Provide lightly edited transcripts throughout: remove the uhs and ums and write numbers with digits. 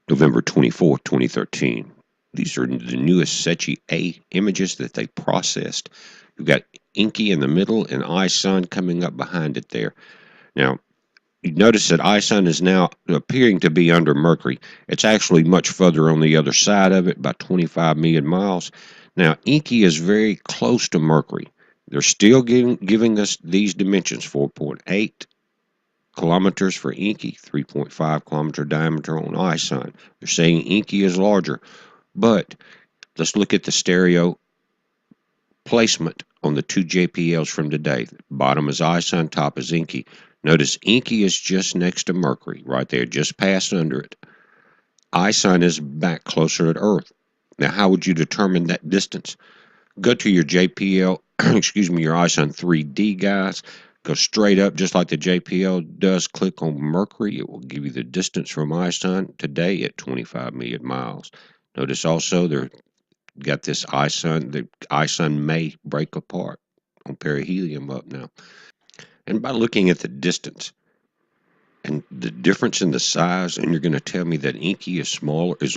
November 24, 2013. These are the newest SETI A images that they processed. You've got Inky in the middle and ISON coming up behind it there. Now, you notice that ISON is now appearing to be under Mercury. It's actually much further on the other side of it, about 25 million miles. Now, Inky is very close to Mercury. They're still giving us these dimensions, 4.8 kilometers for Inky, 3.5 kilometer diameter on ISON. They're saying Inky is larger, but let's look at the stereo placement on the two JPLs from today. Bottom is ISON, top is Inky. Notice Inky is just next to Mercury, right there, just past under it. ISON is back closer to Earth. Now, how would you determine that distance? Go to your JPL, excuse me, your ISON 3D, guys. Go straight up, just like the JPL does. Click on Mercury. It will give you the distance from ISON today at 25 million miles. Notice also they're got this ISON. The ISON may break apart on perihelion up now. And by looking at the distance and the difference in the size, and you're going to tell me that Inky is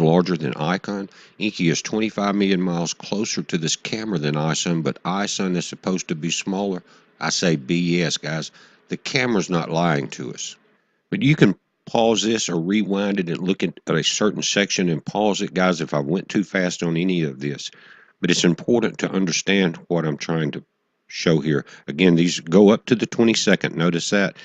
larger than ICON. Inky is 25 million miles closer to this camera than ISON, but ISON is supposed to be smaller. I say BS, guys. The camera's not lying to us. But you can pause this or rewind it and look at a certain section and pause it, guys, if I went too fast on any of this. But it's important to understand what I'm trying to show here. Again, these go up to the 22nd. Notice that.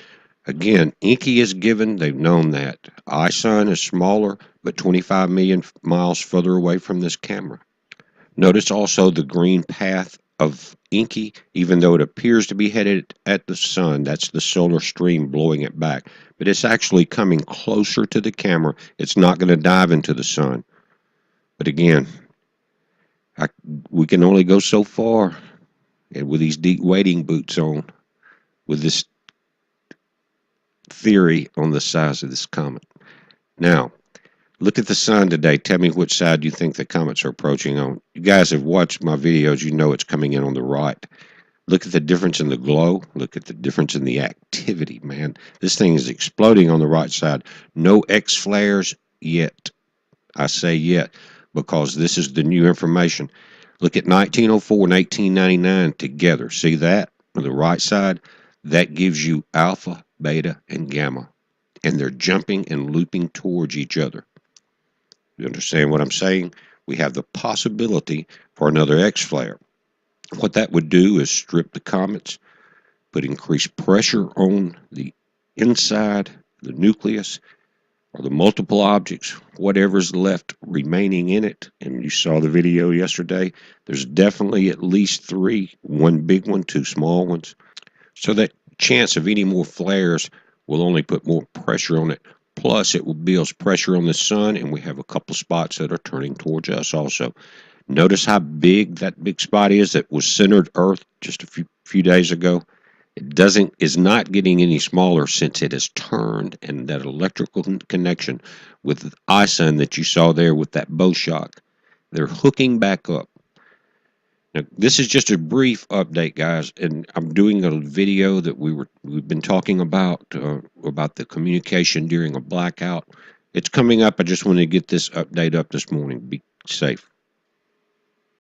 Again, Inky is given. They've known that. ISON is smaller, but 25 million miles further away from this camera. Notice also the green path of Inky, even though it appears to be headed at the sun. That's the solar stream blowing it back. But it's actually coming closer to the camera. It's not going to dive into the sun. But again, we can only go so far with these deep wading boots on, with this theory on the size of this comet. Now, look at the sun today. Tell me which side you think the comets are approaching on. You guys have watched my videos. You know it's coming in on the right. Look at the difference in the glow. Look at the difference in the activity, man. This thing is exploding on the right side. No X flares yet. I say yet because this is the new information. Look at 1904 and 1899 together. See that on the right side? That gives you alpha, beta, and gamma. And they're jumping and looping towards each other. You understand what I'm saying? We have the possibility for another X flare. What that would do is strip the comets, put increased pressure on the inside, the nucleus, or the multiple objects, whatever's left remaining in it. And you saw the video yesterday. There's definitely at least three, one big one, two small ones. So that chance of any more flares will only put more pressure on it. Plus, it will build pressure on the sun, and we have a couple spots that are turning towards us also. Notice how big that big spot is that was centered Earth just a few days ago. It is not getting any smaller since it has turned, and that electrical connection with ISON that you saw there with that bow shock, they're hooking back up. Now, this is just a brief update, guys, and I'm doing a video that we've been talking about the communication during a blackout. It's coming up. I just want to get this update up this morning. Be safe.